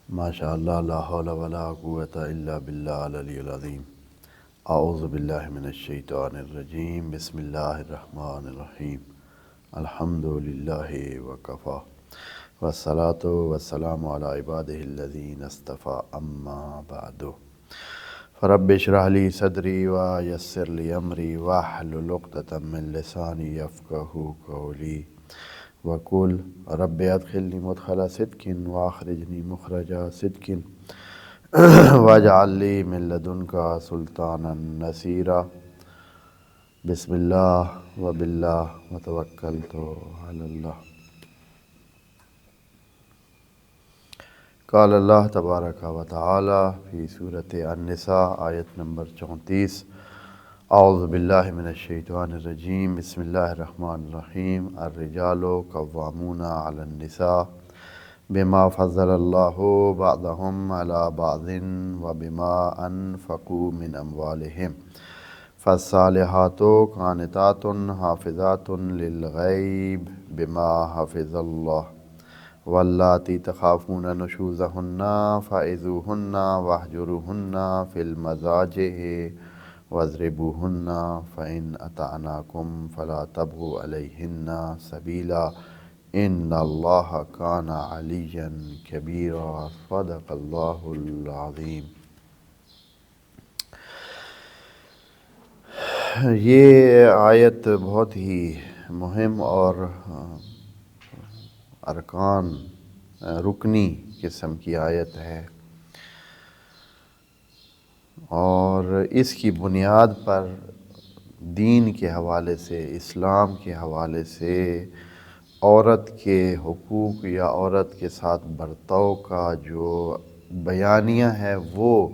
ماشاء اللہ لا حول ولا قوۃ الا باللہ العلی العظیم اعوذ باللہ من الشیطان الرجیم بسم اللہ الرحمن الرحیم الحمد للہ وکفی والصلاۃ والسلام علی عبادہ الذین اصطفی اما بعد فرب اشرح لی صدری ویسر لی امری واحلل عقدۃ من لسانی یفقہوا قولی وقل رب ادخلنی مدخل صدق واخرجنی مخرج صدق واجعل لی من لدنک سلطانا نصیرا بسم اللہ وباللہ وتوکلت علی اللہ۔ قال اللہ تبارک و تعالی فی سورۃ النساء آیت نمبر 34 اعوذ باللہ من الشیطان الرجیم بسم اللہ الرحمن الرحیم الرجال قوامون علی النساء بما فضل اللہ بعضهم علی بعض وبما انفقوا من اموالہم فالصالحات قانتات حافظات للغیب بما حفظ اللہ واللاتی تخافون نشوزہن فعظوہن واہجروہن فی المضاجع واضربوہن فإن اطعناکم فلا تبغوا علیہن سبیلا ان اللہ کان علیا کبیرا صدق اللہ العظیم۔ یہ آیت بہت ہی مہم اور رکنی قسم کی آیت ہے، اور اس کی بنیاد پر دین کے حوالے سے، اسلام کے حوالے سے عورت کے حقوق یا عورت کے ساتھ برتاؤ کا جو بیانیہ ہے وہ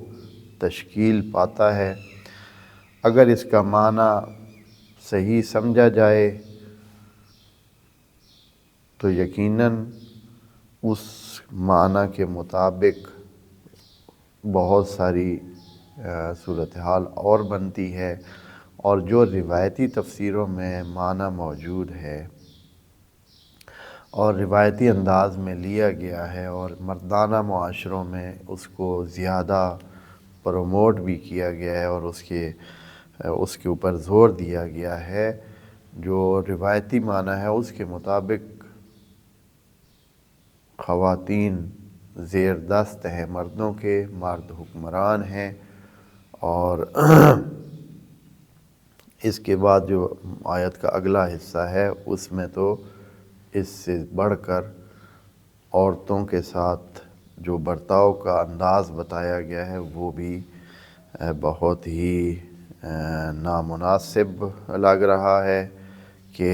تشکیل پاتا ہے۔ اگر اس کا معنی صحیح سمجھا جائے تو یقیناً اس معنی کے مطابق بہت ساری صورتحال اور بنتی ہے، اور جو روایتی تفسیروں میں معنی موجود ہے اور روایتی انداز میں لیا گیا ہے اور مردانہ معاشروں میں اس کو زیادہ پروموٹ بھی کیا گیا ہے اور اس کے اوپر زور دیا گیا ہے، جو روایتی معنی ہے اس کے مطابق خواتین زیر دست ہیں مردوں کے، مرد حکمران ہیں، اور اس کے بعد جو آیت کا اگلا حصہ ہے اس میں تو اس سے بڑھ کر عورتوں کے ساتھ جو برتاؤ کا انداز بتایا گیا ہے وہ بھی بہت ہی نامناسب لگ رہا ہے کہ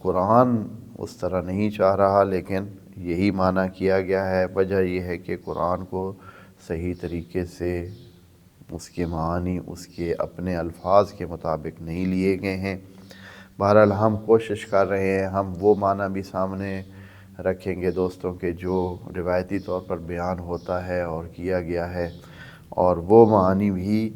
قرآن اس طرح نہیں چاہ رہا، لیکن یہی معنی کیا گیا ہے۔ وجہ یہ ہے کہ قرآن کو صحیح طریقے سے اس کے معانی اس کے اپنے الفاظ کے مطابق نہیں لیے گئے ہیں۔ بہرحال ہم کوشش کر رہے ہیں، ہم وہ معنی بھی سامنے رکھیں گے دوستوں کے جو روایتی طور پر بیان ہوتا ہے اور کیا گیا ہے، اور وہ معانی بھی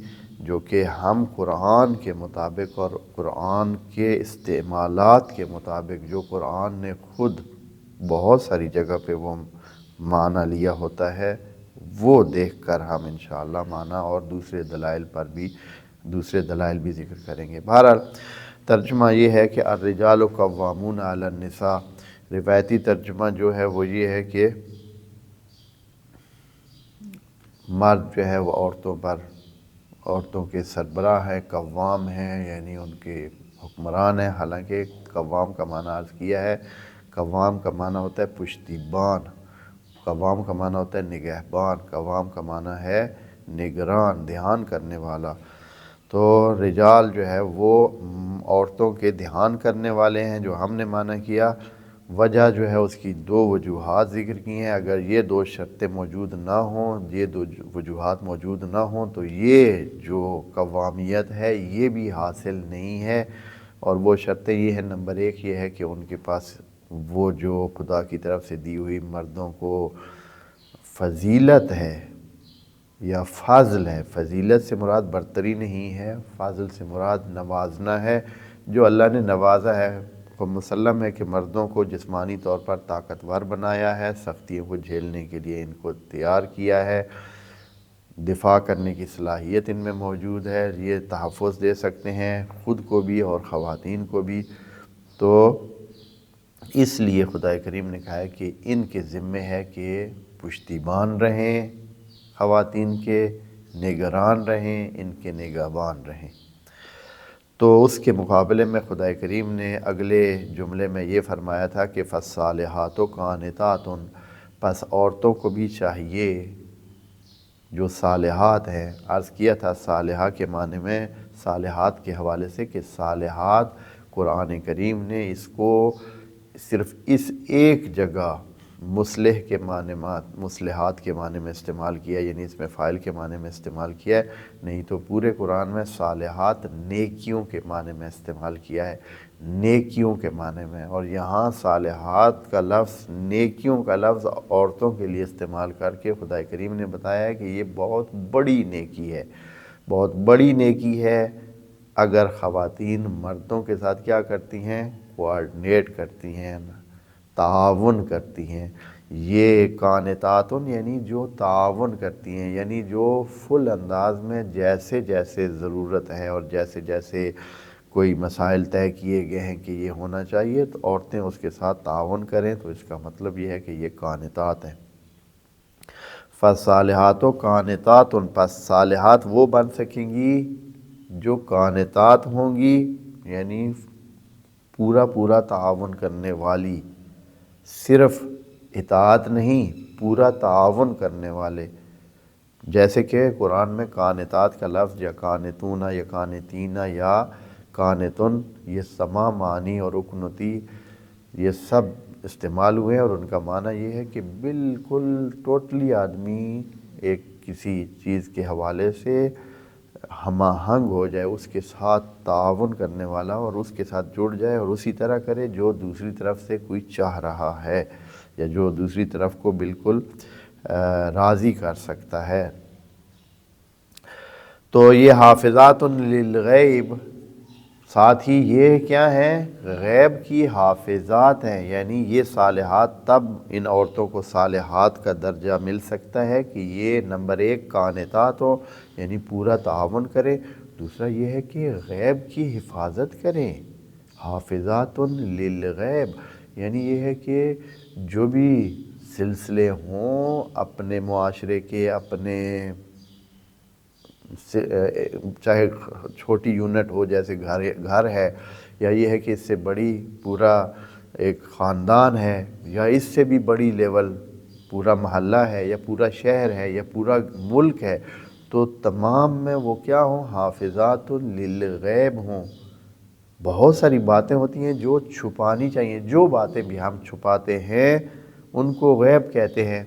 جو کہ ہم قرآن کے مطابق اور قرآن کے استعمالات کے مطابق، جو قرآن نے خود بہت ساری جگہ پہ وہ معنی لیا ہوتا ہے، وہ دیکھ کر ہم انشاءاللہ معنی اور دوسرے دلائل بھی ذکر کریں گے۔ بہرحال ترجمہ یہ ہے کہ الرجال قوامون علی النساء، روایتی ترجمہ جو ہے وہ یہ ہے کہ مرد جو ہے وہ عورتوں کے سربراہ ہیں، قوام ہیں، یعنی ان کے حکمران ہیں۔ حالانکہ قوام کا معنی عرض کیا ہے، قوام کا معنی ہوتا ہے پشتیبان، قوام کا معنی ہوتا ہے نگہبان، قوام کا معنی ہے نگران، دھیان کرنے والا۔ تو رجال جو ہے وہ عورتوں کے دھیان کرنے والے ہیں، جو ہم نے معنی کیا۔ وجہ جو ہے اس کی دو وجوہات ذکر کی ہیں۔ اگر یہ دو شرطیں موجود نہ ہوں، یہ دو وجوہات موجود نہ ہوں تو یہ جو قوامیت ہے یہ بھی حاصل نہیں ہے، اور وہ شرطیں یہ ہیں، نمبر ایک یہ ہے کہ ان کے پاس وہ جو خدا کی طرف سے دی ہوئی مردوں کو فضیلت ہے یا فضل ہے۔ فضیلت سے مراد برتری نہیں ہے، فضل سے مراد نوازنا ہے۔ جو اللہ نے نوازا ہے خب مسلم ہے کہ مردوں کو جسمانی طور پر طاقتور بنایا ہے، سختیوں کو جھیلنے کے لیے ان کو تیار کیا ہے، دفاع کرنے کی صلاحیت ان میں موجود ہے، یہ تحفظ دے سکتے ہیں خود کو بھی اور خواتین کو بھی۔ تو اس لیے خدا کریم نے کہا ہے کہ ان کے ذمے ہے کہ پشتیبان رہیں، خواتین کے نگران رہیں، ان کے نگہبان رہیں۔ تو اس کے مقابلے میں خدا کریم نے اگلے جملے میں یہ فرمایا تھا کہ فالصالحات قانتات، پس عورتوں کو بھی چاہیے جو صالحات ہیں، عرض کیا تھا صالحہ کے معنی میں صالحات کے حوالے سے کہ صالحات قرآن کریم نے اس کو صرف اس ایک جگہ مصلح کے معنی مصلحات کے معنی میں استعمال کیا، یعنی اس میں فاعل کے معنی میں استعمال کیا ہے، نہیں تو پورے قرآن میں صالحات نیکیوں کے معنی میں استعمال کیا ہے، نیکیوں کے معنی میں۔ اور یہاں صالحات کا لفظ، نیکیوں کا لفظ عورتوں کے لیے استعمال کر کے خدا کریم نے بتایا ہے کہ یہ بہت بڑی نیکی ہے، بہت بڑی نیکی ہے اگر خواتین مردوں کے ساتھ کیا کرتی ہیں، کوآرڈینیٹ کرتی ہیں، تعاون کرتی ہیں۔ یہ قانتاتن یعنی جو تعاون کرتی ہیں، یعنی جو فل انداز میں جیسے جیسے ضرورت ہے اور جیسے جیسے کوئی مسائل طے کیے گئے ہیں کہ یہ ہونا چاہیے تو عورتیں اس کے ساتھ تعاون کریں، تو اس کا مطلب یہ ہے کہ یہ قانتات ہیں۔ فالصالحات قانتات، پس صالحات وہ بن سکیں گی جو قانتات ہوں گی، یعنی پورا پورا تعاون کرنے والی، صرف اطاعت نہیں، پورا تعاون کرنے والے۔ جیسے کہ قرآن میں قانتات کا لفظ یا قانتون یا قانتین یا قانتن، یہ سما معنی اور اکنتی یہ سب استعمال ہوئے ہیں، اور ان کا معنی یہ ہے کہ بالکل ٹوٹلی آدمی ایک کسی چیز کے حوالے سے ہم آہنگ ہو جائے، اس کے ساتھ تعاون کرنے والا، اور اس کے ساتھ جڑ جائے اور اسی طرح کرے جو دوسری طرف سے کوئی چاہ رہا ہے یا جو دوسری طرف کو بالکل راضی کر سکتا ہے۔ تو یہ حافظات للغیب، ساتھ ہی یہ کیا ہیں، غیب کی حافظات ہیں، یعنی یہ صالحات تب ان عورتوں کو صالحات کا درجہ مل سکتا ہے کہ یہ نمبر ایک قانتات ہو، یعنی پورا تعاون کریں، دوسرا یہ ہے کہ غیب کی حفاظت کریں، حافظات للغیب، یعنی یہ ہے کہ جو بھی سلسلے ہوں اپنے معاشرے کے، اپنے چاہے چھوٹی یونٹ ہو جیسے گھر ہے، یا یہ ہے کہ اس سے بڑی پورا ایک خاندان ہے، یا اس سے بھی بڑی لیول پورا محلہ ہے یا پورا شہر ہے یا پورا ملک ہے، تو تمام میں وہ کیا ہوں، حافظات للغیب ہوں۔ بہت ساری باتیں ہوتی ہیں جو چھپانی چاہیے، جو باتیں بھی ہم چھپاتے ہیں ان کو غیب کہتے ہیں،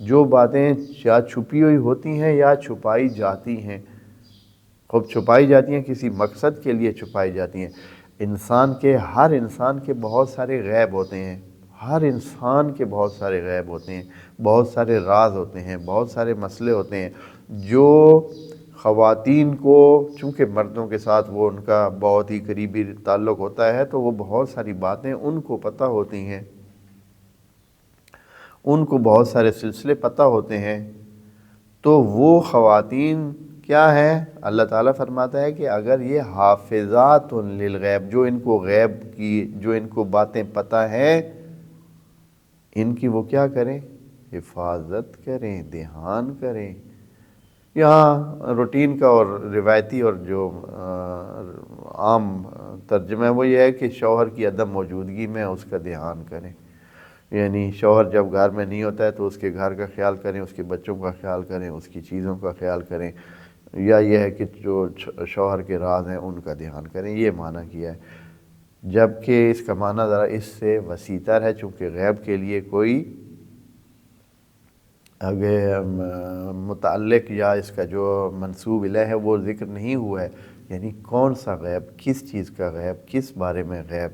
جو باتیں یا چھپی ہوئی ہوتی ہیں یا چھپائی جاتی ہیں، خوب چھپائی جاتی ہیں کسی مقصد کے لیے چھپائی جاتی ہیں۔ ہر انسان کے بہت سارے غیب ہوتے ہیں، ہر انسان کے بہت سارے غیب ہوتے ہیں، بہت سارے راز ہوتے ہیں، بہت سارے مسئلے ہوتے ہیں جو خواتین کو، چونکہ مردوں کے ساتھ وہ ان کا بہت ہی قریبی تعلق ہوتا ہے، تو وہ بہت ساری باتیں ان کو پتہ ہوتی ہیں، ان کو بہت سارے سلسلے پتہ ہوتے ہیں۔ تو وہ خواتین کیا ہے، اللہ تعالیٰ فرماتا ہے کہ اگر یہ حافظات للغیب، جو ان کو غیب کی، جو ان کو باتیں پتہ ہیں، ان کی وہ کیا کریں، حفاظت کریں، دھیان کریں۔ یہاں روٹین کا اور روایتی اور جو عام ترجمہ ہے وہ یہ ہے کہ شوہر کی عدم موجودگی میں اس کا دھیان کریں، یعنی شوہر جب گھر میں نہیں ہوتا ہے تو اس کے گھر کا خیال کریں، اس کے بچوں کا خیال کریں، اس کی چیزوں کا خیال کریں، یا یہ ہے کہ جو شوہر کے راز ہیں ان کا دھیان کریں، یہ معنی کیا ہے۔ جبکہ اس کا معنی ذرا اس سے وسیع تر ہے، چونکہ غیب کے لیے کوئی اگر متعلق یا اس کا جو منسوب الیہ ہے وہ ذکر نہیں ہوا ہے، یعنی کون سا غیب، کس چیز کا غیب، کس بارے میں غیب،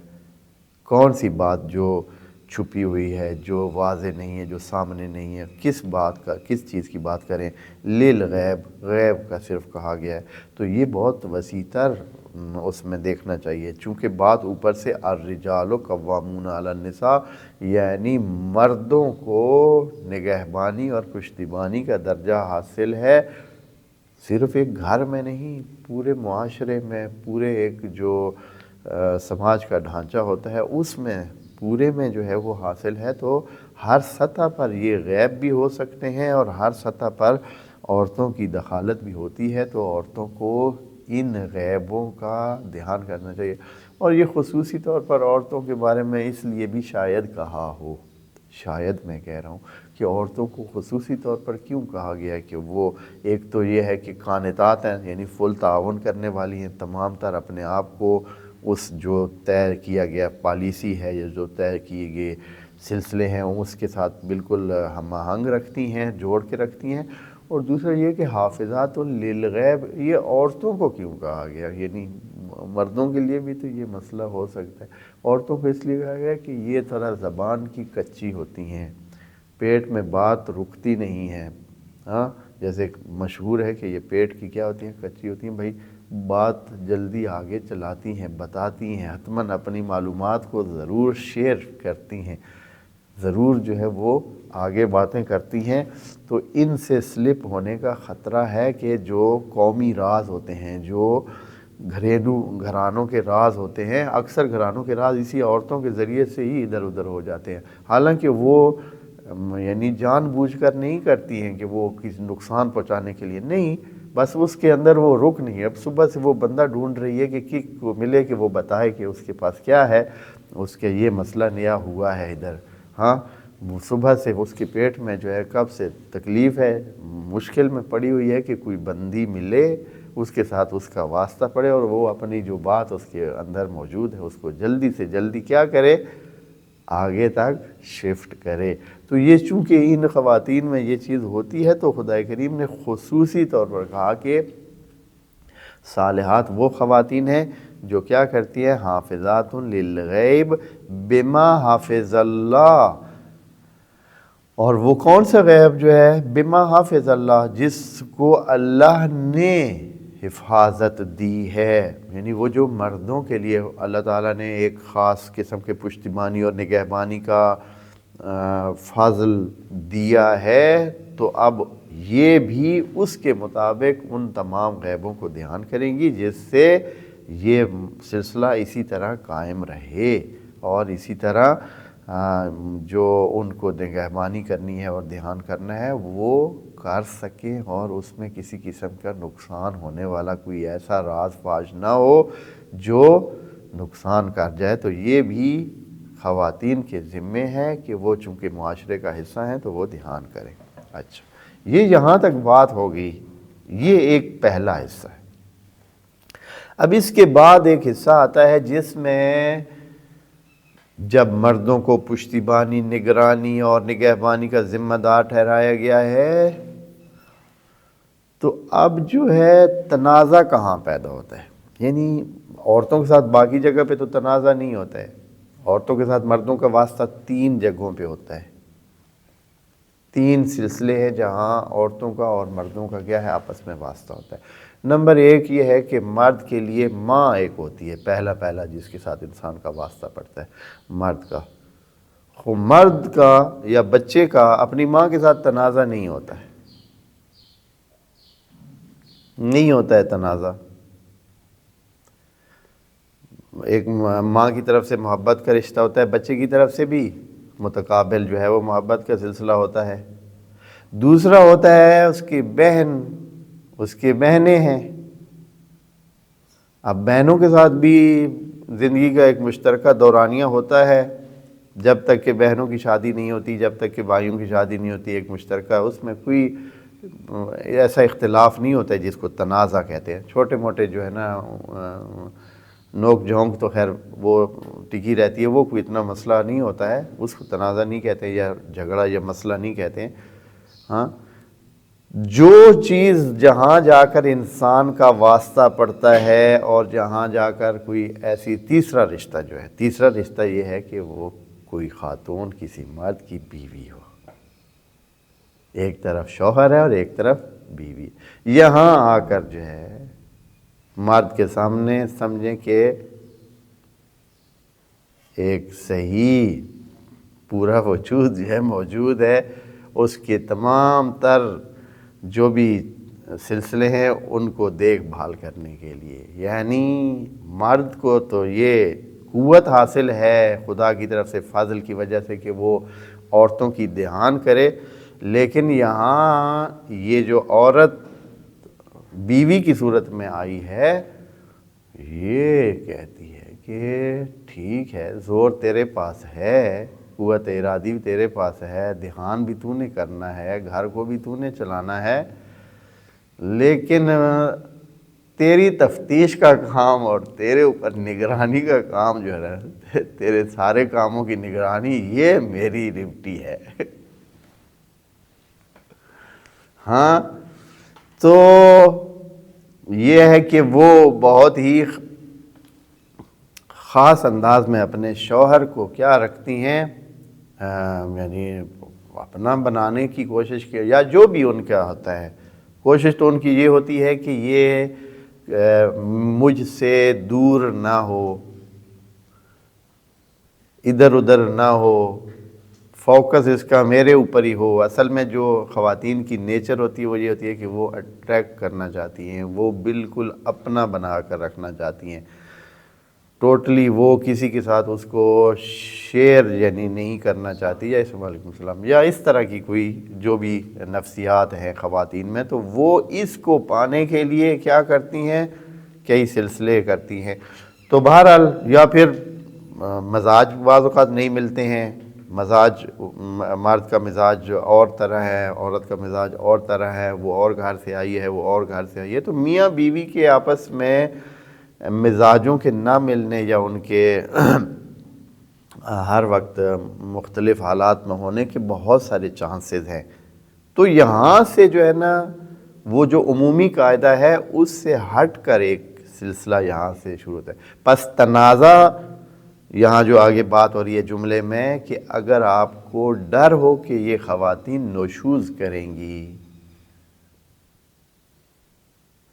کون سی بات جو چھپی ہوئی ہے، جو واضح نہیں ہے، جو سامنے نہیں ہے، کس بات کا، کس چیز کی بات کریں، للغیب، غیب کا صرف کہا گیا ہے۔ تو یہ بہت وسیع تر اس میں دیکھنا چاہیے، چونکہ بات اوپر سے الرجال قوامون علی النساء، یعنی مردوں کو نگہبانی اور پشتیبانی کا درجہ حاصل ہے، صرف ایک گھر میں نہیں، پورے معاشرے میں، پورے ایک جو سماج کا ڈھانچہ ہوتا ہے اس میں، پورے میں جو ہے وہ حاصل ہے۔ تو ہر سطح پر یہ غیب بھی ہو سکتے ہیں اور ہر سطح پر عورتوں کی دخالت بھی ہوتی ہے، تو عورتوں کو ان غیبوں کا دھیان کرنا چاہیے۔ اور یہ خصوصی طور پر عورتوں کے بارے میں اس لیے بھی شاید کہا ہو، شاید میں کہہ رہا ہوں کہ عورتوں کو خصوصی طور پر کیوں کہا گیا ہے کہ وہ ایک تو یہ ہے کہ قانتات ہیں، یعنی فل تعاون کرنے والی ہیں، تمام تر اپنے آپ کو اس جو طے کیا گیا پالیسی ہے یا جو طے کیے گئے سلسلے ہیں اس کے ساتھ بالکل ہم آہنگ رکھتی ہیں، جوڑ کے رکھتی ہیں۔ اور دوسرا یہ کہ حافظات للغیب، یہ عورتوں کو کیوں کہا گیا؟ یعنی مردوں کے لیے بھی تو یہ مسئلہ ہو سکتا ہے، عورتوں کو اس لیے کہا گیا کہ یہ تھوڑا زبان کی کچی ہوتی ہیں، پیٹ میں بات رکتی نہیں ہے۔ ہاں، جیسے مشہور ہے کہ یہ پیٹ کی کیا ہوتی ہیں، کچی ہوتی ہیں، بھائی بات جلدی آگے چلاتی ہیں، بتاتی ہیں، حتماً اپنی معلومات کو ضرور شیئر کرتی ہیں، ضرور جو ہے وہ آگے باتیں کرتی ہیں۔ تو ان سے سلپ ہونے کا خطرہ ہے کہ جو قومی راز ہوتے ہیں، جو گھریلو گھرانوں کے راز ہوتے ہیں، اکثر گھرانوں کے راز اسی عورتوں کے ذریعے سے ہی ادھر ادھر ہو جاتے ہیں، حالانکہ وہ یعنی جان بوجھ کر نہیں کرتی ہیں کہ وہ کسی نقصان پہنچانے کے لیے نہیں، بس اس کے اندر وہ رک نہیں ہے۔ اب صبح سے وہ بندہ ڈھونڈ رہی ہے کہ کک کو ملے کہ وہ بتائے کہ اس کے پاس کیا ہے، اس کے یہ مسئلہ نیا ہوا ہے ادھر۔ ہاں، صبح سے اس کے پیٹ میں جو ہے کب سے تکلیف ہے، مشکل میں پڑی ہوئی ہے کہ کوئی بندی ملے، اس کے ساتھ اس کا واسطہ پڑے اور وہ اپنی جو بات اس کے اندر موجود ہے اس کو جلدی سے جلدی کیا کرے، آگے تک شفٹ کرے۔ تو یہ چونکہ ان خواتین میں یہ چیز ہوتی ہے تو خدا کریم نے خصوصی طور پر کہا کہ صالحات وہ خواتین ہیں جو کیا کرتی ہیں، حافظات للغیب بما حافظ اللہ۔ اور وہ کون سا غیب جو ہے، بما حافظ اللہ، جس کو اللہ نے حفاظت دی ہے، یعنی وہ جو مردوں کے لیے اللہ تعالیٰ نے ایک خاص قسم کے پشتیبانی اور نگہبانی کا فضل دیا ہے، تو اب یہ بھی اس کے مطابق ان تمام غیبوں کو دھیان کریں گی جس سے یہ سلسلہ اسی طرح قائم رہے اور اسی طرح جو ان کو نگہبانی کرنی ہے اور دھیان کرنا ہے وہ کر سکیں، اور اس میں کسی قسم کا نقصان ہونے والا کوئی ایسا راز فاش نہ ہو جو نقصان کر جائے۔ تو یہ بھی خواتین کے ذمے ہے کہ وہ چونکہ معاشرے کا حصہ ہیں تو وہ دھیان کریں۔ اچھا، یہ یہاں تک بات ہوگی، یہ ایک پہلا حصہ ہے۔ اب اس کے بعد ایک حصہ آتا ہے جس میں جب مردوں کو پشتیبانی، نگرانی اور نگہبانی کا ذمہ دار ٹھہرایا گیا ہے تو اب جو ہے تنازع کہاں پیدا ہوتا ہے؟ یعنی عورتوں کے ساتھ باقی جگہ پہ تو تنازع نہیں ہوتا ہے، عورتوں کے ساتھ مردوں کا واسطہ 3 جگہوں پہ ہوتا ہے، 3 سلسلے ہیں جہاں عورتوں کا اور مردوں کا کیا ہے، آپس میں واسطہ ہوتا ہے۔ نمبر 1 یہ ہے کہ مرد کے لیے ماں ایک ہوتی ہے، پہلا جس کے ساتھ انسان کا واسطہ پڑتا ہے مرد کا۔ مرد کا یا بچے کا اپنی ماں کے ساتھ تنازع نہیں ہوتا ہے، نہیں ہوتا ہے تنازع۔ ایک ماں کی طرف سے محبت کا رشتہ ہوتا ہے، بچے کی طرف سے بھی متقابل جو ہے وہ محبت کا سلسلہ ہوتا ہے۔ دوسرا ہوتا ہے اس کی بہن، اس کی بہنیں ہیں، اب بہنوں کے ساتھ بھی زندگی کا ایک مشترکہ دورانیہ ہوتا ہے، جب تک کہ بہنوں کی شادی نہیں ہوتی، جب تک کہ بھائیوں کی شادی نہیں ہوتی، ایک مشترکہ، اس میں کوئی ایسا اختلاف نہیں ہوتا ہے جس کو تنازع کہتے ہیں۔ چھوٹے موٹے جو ہے نا نوک جھونک تو خیر وہ ٹکی رہتی ہے، وہ کوئی اتنا مسئلہ نہیں ہوتا ہے، اس کو تنازع نہیں کہتے یا جھگڑا یا مسئلہ نہیں کہتے ہیں۔ ہاں، جو چیز جہاں جا کر انسان کا واسطہ پڑتا ہے اور جہاں جا کر کوئی ایسی تیسرا رشتہ جو ہے، تیسرا رشتہ یہ ہے کہ وہ کوئی خاتون کسی مرد کی بیوی ہو، ایک طرف شوہر ہے اور ایک طرف بیوی، یہاں آ کر جو ہے مرد کے سامنے سمجھیں کہ ایک صحیح پورا وجود جو ہے موجود ہے، اس کے تمام تر جو بھی سلسلے ہیں ان کو دیکھ بھال کرنے کے لیے، یعنی مرد کو تو یہ قوت حاصل ہے خدا کی طرف سے فضل کی وجہ سے کہ وہ عورتوں کی دھیان کرے، لیکن یہاں یہ جو عورت بیوی کی صورت میں آئی ہے یہ کہتی ہے کہ ٹھیک ہے، زور تیرے پاس ہے، قوت ارادی بھی تیرے پاس ہے، دھیان بھی تو نے کرنا ہے، گھر کو بھی تو نے چلانا ہے، لیکن تیری تفتیش کا کام اور تیرے اوپر نگرانی کا کام جو ہے، تیرے سارے کاموں کی نگرانی یہ میری ڈیوٹی ہے۔ ہاں تو یہ ہے کہ وہ بہت ہی خاص انداز میں اپنے شوہر کو کیا رکھتی ہیں، یعنی اپنا بنانے کی کوشش کی، یا جو بھی ان کا ہوتا ہے کوشش تو ان کی یہ ہوتی ہے کہ یہ مجھ سے دور نہ ہو، ادھر ادھر نہ ہو، فوکس اس کا میرے اوپر ہی ہو۔ اصل میں جو خواتین کی نیچر ہوتی ہے وہ یہ ہوتی ہے کہ وہ اٹریکٹ کرنا چاہتی ہیں، وہ بالکل اپنا بنا کر رکھنا چاہتی ہیں، ٹوٹلی وہ کسی کے ساتھ اس کو شیئر یعنی نہیں کرنا چاہتی، یا وعلیکم السلام، یا اس طرح کی کوئی جو بھی نفسیات ہیں خواتین میں، تو وہ اس کو پانے کے لیے کیا کرتی ہیں، کئی سلسلے کرتی ہیں۔ تو بہرحال یا پھر مزاج بعض اوقات نہیں ملتے ہیں، مزاج مرد کا مزاج اور طرح ہے، عورت کا مزاج اور طرح ہے، وہ اور گھر سے آئی ہے، وہ اور گھر سے آئی ہے، تو میاں بیوی کے آپس میں مزاجوں کے نہ ملنے یا ان کے ہر وقت مختلف حالات میں ہونے کے بہت سارے چانسز ہیں۔ تو یہاں سے جو ہے نا وہ جو عمومی قاعدہ ہے اس سے ہٹ کر ایک سلسلہ یہاں سے شروع ہوتا ہے۔ پس تنازع یہاں جو آگے بات ہو رہی ہے جملے میں کہ اگر آپ کو ڈر ہو کہ یہ خواتین نشوز کریں گی،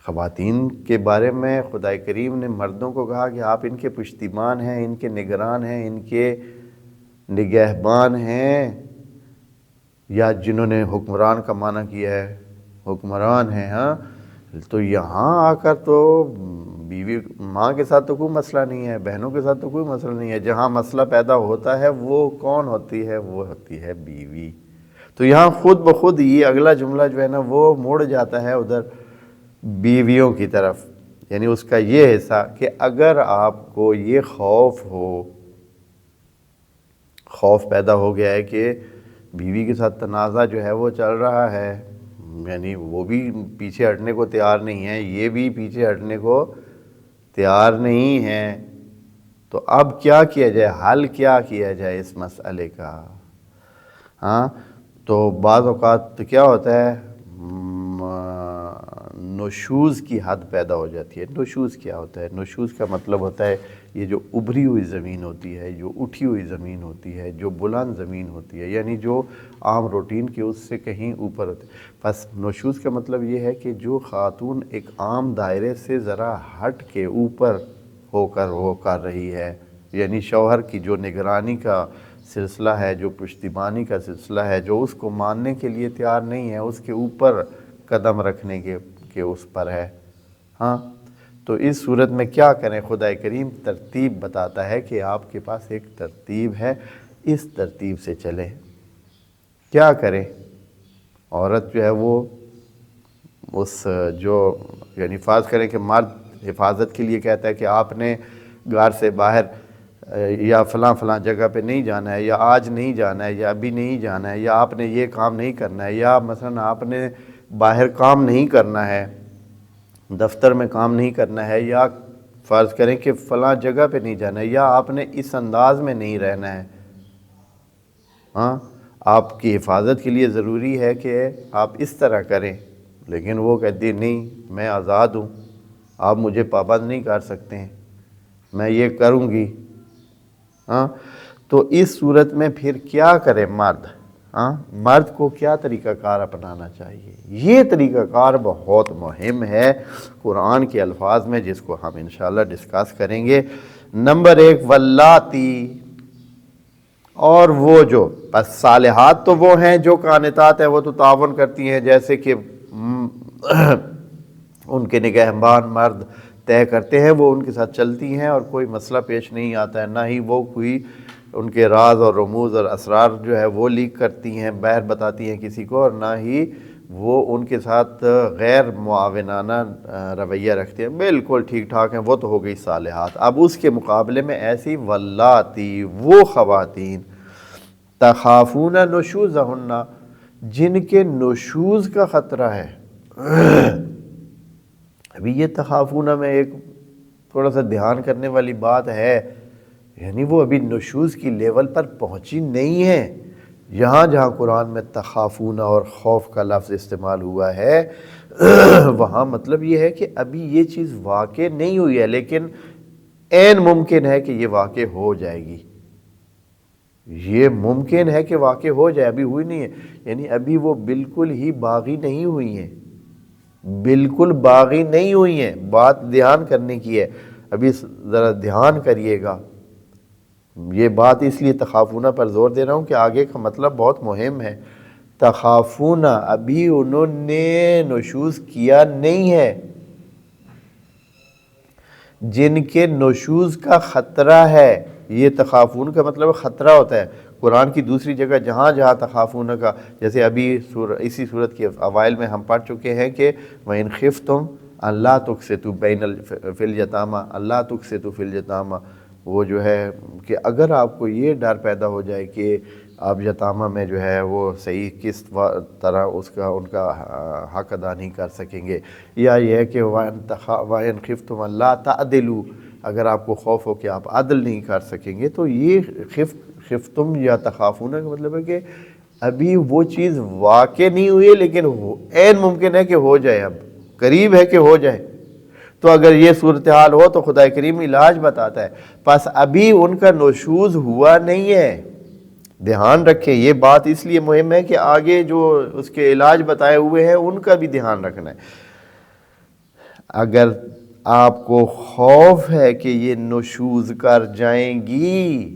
خواتین کے بارے میں خدا کریم نے مردوں کو کہا کہ آپ ان کے پشتیبان ہیں، ان کے نگران ہیں، ان کے نگہبان ہیں، یا جنہوں نے حکمران کا معنی کیا ہے حکمران ہیں۔ ہاں تو یہاں آ کر تو بیوی ماں کے ساتھ تو کوئی مسئلہ نہیں ہے، بہنوں کے ساتھ تو کوئی مسئلہ نہیں ہے، جہاں مسئلہ پیدا ہوتا ہے وہ کون ہوتی ہے، وہ ہوتی ہے بیوی۔ تو یہاں خود بخود یہ اگلا جملہ جو ہے نا وہ مڑ جاتا ہے ادھر بیویوں کی طرف، یعنی اس کا یہ حصہ کہ اگر آپ کو یہ خوف پیدا ہو گیا ہے کہ بیوی کے ساتھ تنازع جو ہے وہ چل رہا ہے، یعنی وہ بھی پیچھے ہٹنے کو تیار نہیں ہے، یہ بھی پیچھے ہٹنے کو تیار نہیں ہے، تو اب کیا کیا جائے، حل کیا کیا جائے اس مسئلے کا؟ ہاں تو بعض اوقات کیا ہوتا ہے نشوز کی حد پیدا ہو جاتی ہے۔ نشوز کیا ہوتا ہے؟ نشوز کا مطلب ہوتا ہے یہ جو ابھری ہوئی زمین ہوتی ہے، جو اٹھی ہوئی زمین ہوتی ہے، جو بلند زمین ہوتی ہے، یعنی جو عام روٹین کے اس سے کہیں اوپر ہوتی ہے۔ بس نشوز کا مطلب یہ ہے کہ جو خاتون ایک عام دائرے سے ذرا ہٹ کے اوپر ہو کر وہ کر رہی ہے، یعنی شوہر کی جو نگرانی کا سلسلہ ہے، جو پشتیبانی کا سلسلہ ہے، جو اس کو ماننے کے لیے تیار نہیں ہے، اس کے اوپر قدم رکھنے کے اس پر ہے۔ ہاں تو اس صورت میں کیا کریں؟ خدا کریم ترتیب بتاتا ہے کہ آپ کے پاس ایک ترتیب ہے، اس ترتیب سے چلیں۔ کیا کریں؟ عورت جو ہے وہ اس جو یعنی فرض کریں کہ مرد حفاظت کے لیے کہتا ہے کہ آپ نے گھر سے باہر یا فلاں جگہ پہ نہیں جانا ہے، یا آج نہیں جانا ہے، یا ابھی نہیں جانا ہے، یا آپ نے یہ کام نہیں کرنا ہے، یا مثلا آپ نے باہر کام نہیں کرنا ہے، دفتر میں کام نہیں کرنا ہے، یا فرض کریں کہ فلاں جگہ پہ نہیں جانا ہے، یا آپ نے اس انداز میں نہیں رہنا ہے۔ ہاں آپ کی حفاظت کے لیے ضروری ہے کہ آپ اس طرح کریں، لیکن وہ کہتی نہیں میں آزاد ہوں، آپ مجھے پابند نہیں کر سکتے ہیں، میں یہ کروں گی۔ ہاں تو اس صورت میں پھر کیا کرے مرد؟ ہاں مرد کو کیا طریقہ کار اپنانا چاہیے، یہ طریقہ کار بہت مہم ہے قرآن کے الفاظ میں، جس کو ہم انشاءاللہ ڈسکس کریں گے۔ نمبر 1 واللاتی، اور وہ جو، پس صالحات تو وہ ہیں جو قانتات ہیں، وہ تو تعاون کرتی ہیں، جیسے کہ ان کے نگہبان مرد طے کرتے ہیں، وہ ان کے ساتھ چلتی ہیں اور کوئی مسئلہ پیش نہیں آتا ہے، نہ ہی وہ کوئی ان کے راز اور رموز اور اسرار جو ہے وہ لیک کرتی ہیں، باہر بتاتی ہیں کسی کو، اور نہ ہی وہ ان کے ساتھ غیر معاونانہ رویہ رکھتے ہیں، بالکل ٹھیک ٹھاک ہیں، وہ تو ہو گئی صالحات۔ اب اس کے مقابلے میں ایسی واللاتی، وہ خواتین تخافون نشوزہن، جن کے نشوز کا خطرہ ہے۔ ابھی یہ تخافون میں ایک تھوڑا سا دھیان کرنے والی بات ہے، یعنی وہ ابھی نشوز کی لیول پر پہنچی نہیں ہے۔ جہاں جہاں قرآن میں تخافون اور خوف کا لفظ استعمال ہوا ہے وہاں مطلب یہ ہے کہ ابھی یہ چیز واقع نہیں ہوئی ہے، لیکن عین ممکن ہے کہ یہ واقع ہو جائے گی، یہ ممکن ہے کہ واقع ہو جائے، ابھی ہوئی نہیں ہے، یعنی ابھی وہ بالکل ہی باغی نہیں ہوئی ہیں، بالکل باغی نہیں ہوئی ہیں۔ بات دھیان کرنے کی ہے، ابھی ذرا دھیان کریے گا، یہ بات اس لیے تخافون پر زور دے رہا ہوں کہ آگے کا مطلب بہت مہم ہے۔ تخافون، ابھی انہوں نے نشوز کیا نہیں ہے، جن کے نشوز کا خطرہ ہے، یہ تخافون کا مطلب خطرہ ہوتا ہے۔ قرآن کی دوسری جگہ جہاں جہاں تخافون کا، جیسے ابھی اسی صورت کے اوائل میں ہم پڑھ چکے ہیں کہ وَإِنْ خِفْتُمْ أَلَّا تُقْسِطُوا بَيْنَ فِي الْيَتَامَى أَلَّا تُقْسِطُوا فِي الْيَتَامَى، وہ جو ہے کہ اگر آپ کو یہ ڈر پیدا ہو جائے کہ آپ یتامہ میں جو ہے وہ صحیح کس طرح ان کا حق ادا نہیں کر سکیں گے، یا یہ ہے کہ وَإِنْ خِفْتُمْ أَلَّا تَعْدِلُوا، اگر آپ کو خوف ہو کہ آپ عدل نہیں کر سکیں گے، تو یہ خفتم یا تخافون کا مطلب ہے کہ ابھی وہ چیز واقع نہیں ہوئی ہے، لیکن عین ممکن ہے کہ ہو جائے، اب قریب ہے کہ ہو جائے۔ تو اگر یہ صورتحال ہو تو خدا کریم علاج بتاتا ہے، پس ابھی ان کا نشوز ہوا نہیں ہے۔ دھیان رکھیں، یہ بات اس لیے مہم ہے کہ آگے جو اس کے علاج بتائے ہوئے ہیں ان کا بھی دھیان رکھنا ہے۔ اگر آپ کو خوف ہے کہ یہ نشوز کر جائیں گی،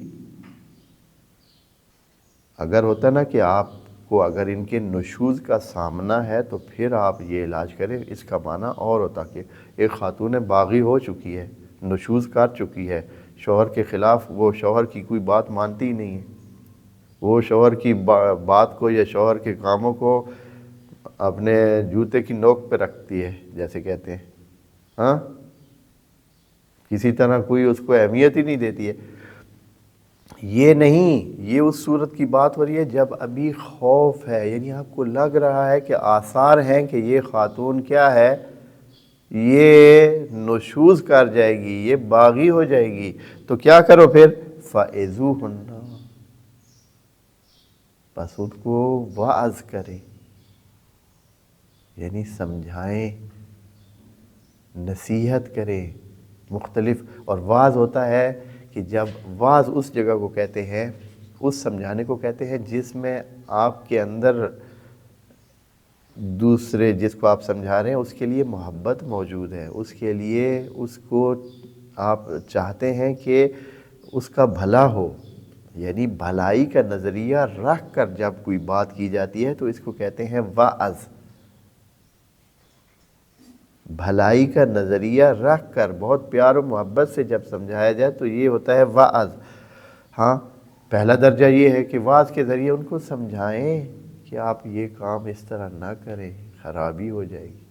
اگر ہوتا نا کہ آپ کو اگر ان کے نشوز کا سامنا ہے تو پھر آپ یہ علاج کریں، اس کا معنی اور ہوتا کہ ایک خاتون باغی ہو چکی ہے، نشوز کر چکی ہے، شوہر کے خلاف، وہ شوہر کی کوئی بات مانتی ہی نہیں ہے، وہ شوہر کی بات کو یا شوہر کے کاموں کو اپنے جوتے کی نوک پہ رکھتی ہے، جیسے کہتے ہیں، ہاں، کسی طرح کوئی اس کو اہمیت ہی نہیں دیتی ہے۔ یہ نہیں، یہ اس صورت کی بات ہو رہی ہے جب ابھی خوف ہے، یعنی آپ کو لگ رہا ہے کہ آثار ہیں کہ یہ خاتون کیا ہے، یہ نشوز کر جائے گی، یہ باغی ہو جائے گی، تو کیا کرو پھر؟ فَعِذُوهُنَّ، بس ان کو وعظ کریں، یعنی سمجھائیں، نصیحت کریں، مختلف، اور وعظ ہوتا ہے کہ جب وعظ اس جگہ کو کہتے ہیں، اس سمجھانے کو کہتے ہیں جس میں آپ کے اندر دوسرے جس کو آپ سمجھا رہے ہیں اس کے لیے محبت موجود ہے، اس کے لیے اس کو آپ چاہتے ہیں کہ اس کا بھلا ہو، یعنی بھلائی کا نظریہ رکھ کر جب کوئی بات کی جاتی ہے تو اس کو کہتے ہیں وعظ۔ بھلائی کا نظریہ رکھ کر بہت پیار و محبت سے جب سمجھایا جائے تو یہ ہوتا ہے وعظ۔ ہاں، پہلا درجہ یہ ہے کہ وعظ کے ذریعے ان کو سمجھائیں کہ آپ یہ کام اس طرح نہ کریں، خرابی ہو جائے گی۔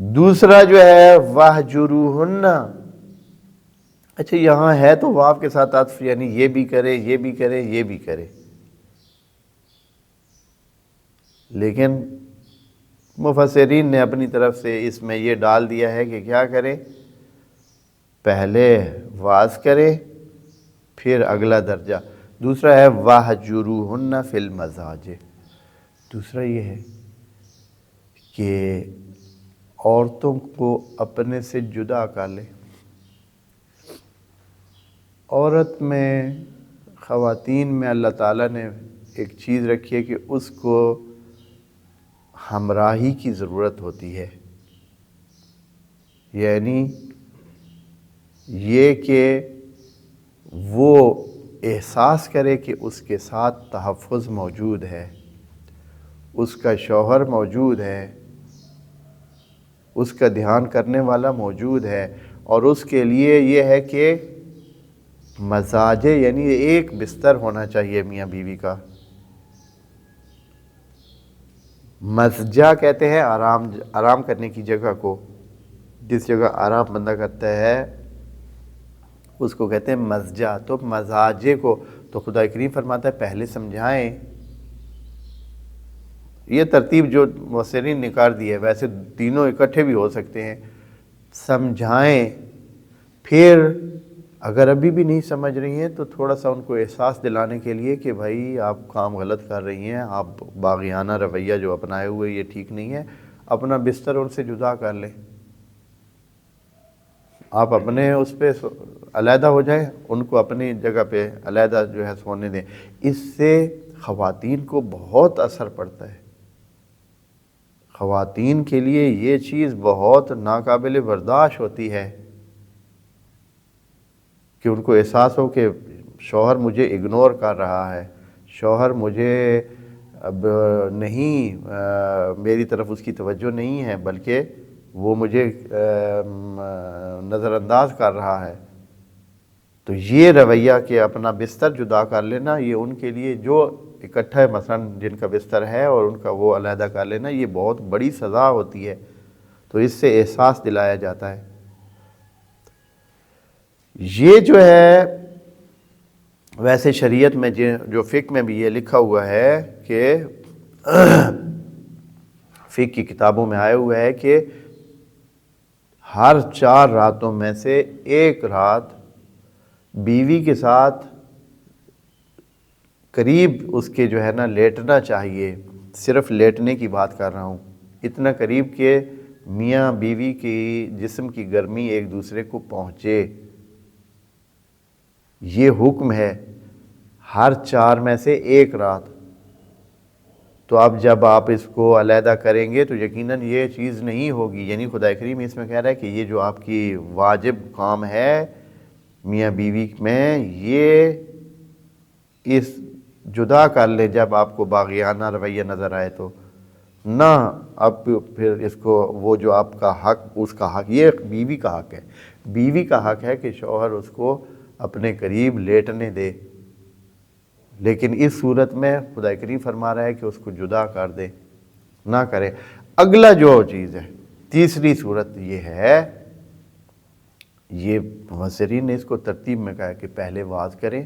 دوسرا جو ہے وَاہْجُرُوهُنَّ، اچھا یہاں ہے تو واو کے ساتھ عطف، یعنی یہ بھی کرے، یہ بھی کرے، یہ بھی کرے، لیکن مفسرین نے اپنی طرف سے اس میں یہ ڈال دیا ہے کہ کیا کریں، پہلے واعظ کریں، پھر اگلا درجہ دوسرا ہے وَاہْجُرُوهُنَّ فِي الْمَضَاجِعِ، دوسرا یہ ہے کہ عورتوں کو اپنے سے جدا کر لے۔ عورت میں خواتین میں اللہ تعالیٰ نے ایک چیز رکھی ہے کہ اس کو ہمراہی کی ضرورت ہوتی ہے، یعنی یہ کہ وہ احساس کرے کہ اس کے ساتھ تحفظ موجود ہے، اس کا شوہر موجود ہے، اس کا دھیان کرنے والا موجود ہے، اور اس کے لیے یہ ہے کہ مزاجے یعنی ایک بستر ہونا چاہیے میاں بیوی کا۔ مضجع کہتے ہیں آرام کرنے کی جگہ کو، جس جگہ آرام بندہ کرتا ہے اس کو کہتے ہیں مضجع۔ تو مزاجے کو تو خدا کریم فرماتا ہے پہلے سمجھائیں، یہ ترتیب جو مفسرین نے کر دی ہے، ویسے تینوں اکٹھے بھی ہو سکتے ہیں، سمجھائیں، پھر اگر ابھی بھی نہیں سمجھ رہی ہیں تو تھوڑا سا ان کو احساس دلانے کے لیے کہ بھائی آپ کام غلط کر رہی ہیں، آپ باغیانہ رویہ جو اپنائے ہوئے یہ ٹھیک نہیں ہے، اپنا بستر ان سے جدا کر لیں، آپ اپنے اس پہ علیحدہ ہو جائیں، ان کو اپنی جگہ پہ علیحدہ جو ہے سونے دیں۔ اس سے خواتین کو بہت اثر پڑتا ہے، خواتین کے لیے یہ چیز بہت ناقابل برداشت ہوتی ہے کہ ان کو احساس ہو کہ شوہر مجھے اگنور کر رہا ہے، شوہر مجھے اب نہیں میری طرف اس کی توجہ نہیں ہے، بلکہ وہ مجھے نظر انداز کر رہا ہے۔ تو یہ رویہ کہ اپنا بستر جدا کر لینا، یہ ان کے لیے جو اکٹھا ہے مثلا جن کا بستر ہے اور ان کا وہ علیحدہ کر لینا، یہ بہت بڑی سزا ہوتی ہے، تو اس سے احساس دلایا جاتا ہے۔ یہ جو ہے ویسے شریعت میں جو فقہ میں بھی یہ لکھا ہوا ہے کہ فقہ کی کتابوں میں آیا ہوا ہے کہ ہر 4 راتوں میں سے ایک رات بیوی کے ساتھ قریب اس کے جو ہے نا لیٹنا چاہیے، صرف لیٹنے کی بات کر رہا ہوں، اتنا قریب کہ میاں بیوی کی جسم کی گرمی ایک دوسرے کو پہنچے، یہ حکم ہے ہر 4 میں سے ایک رات۔ تو اب جب آپ اس کو علیحدہ کریں گے تو یقیناً یہ چیز نہیں ہوگی، یعنی خدا کریم اس میں کہہ رہا ہے کہ یہ جو آپ کی واجب کام ہے میاں بیوی میں، یہ اس جدا کر لے جب آپ کو باغیانہ رویہ نظر آئے تو نہ، اب پھر اس کو وہ جو آپ کا حق، اس کا حق، یہ بیوی کا حق ہے، بیوی کا حق ہے کہ شوہر اس کو اپنے قریب لیٹنے دے، لیکن اس صورت میں خدا کریم فرما رہا ہے کہ اس کو جدا کر دے، نہ کرے۔ اگلا جو چیز ہے، تیسری صورت یہ ہے، یہ مفسرین نے اس کو ترتیب میں کہا کہ پہلے واز کریں،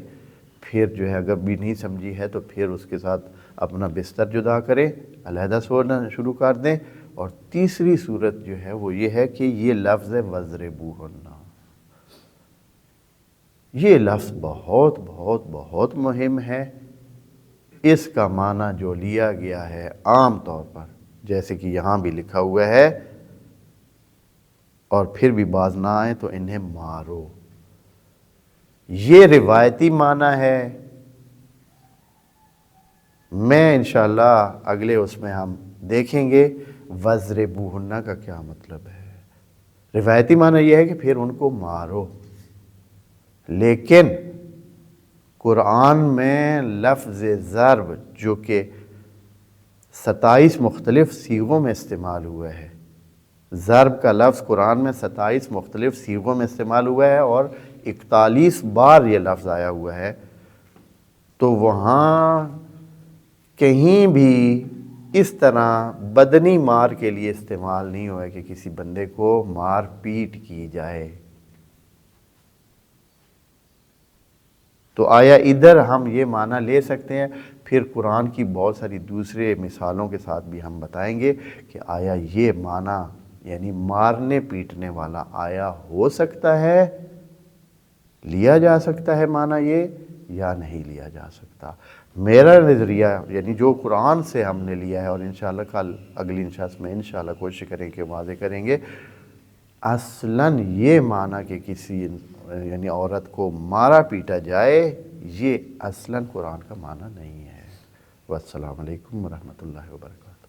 پھر جو ہے اگر بھی نہیں سمجھی ہے تو پھر اس کے ساتھ اپنا بستر جدا کریں، علیحدہ سونا شروع کر دیں، اور تیسری صورت جو ہے وہ یہ ہے کہ یہ لفظ ہے وَاضْرِبُوهُنَّ، یہ لفظ بہت بہت بہت مہم ہے۔ اس کا معنی جو لیا گیا ہے عام طور پر، جیسے کہ یہاں بھی لکھا ہوا ہے، اور پھر بھی باز نہ آئیں تو انہیں مارو، یہ روایتی معنی ہے۔ میں انشاءاللہ اگلے اس میں ہم دیکھیں گے وَاضْرِبُوهُنَّ کا کیا مطلب ہے۔ روایتی معنی یہ ہے کہ پھر ان کو مارو، لیکن قرآن میں لفظ ضرب جو کہ 27 مختلف صیغوں میں استعمال ہوا ہے، ضرب کا لفظ قرآن میں 27 مختلف صیغوں میں استعمال ہوا ہے اور 41 بار یہ لفظ آیا ہوا ہے، تو وہاں کہیں بھی اس طرح بدنی مار کے لیے استعمال نہیں ہوا ہے کہ کسی بندے کو مار پیٹ کی جائے۔ تو آیا ادھر ہم یہ معنی لے سکتے ہیں، پھر قرآن کی بہت ساری دوسرے مثالوں کے ساتھ بھی ہم بتائیں گے کہ آیا یہ معنی یعنی مارنے پیٹنے والا آیا ہو سکتا ہے، لیا جا سکتا ہے معنی یہ، یا نہیں لیا جا سکتا۔ میرا نظریہ یعنی جو قرآن سے ہم نے لیا ہے، اور انشاءاللہ کل اگلی نشست میں انشاءاللہ کوشش کریں کہ واضح کریں گے، اصلاً یہ معنی کہ کسی یعنی عورت کو مارا پیٹا جائے، یہ اصلاً قرآن کا معنی نہیں ہے۔ والسلام علیکم ورحمۃ اللہ وبرکاتہ۔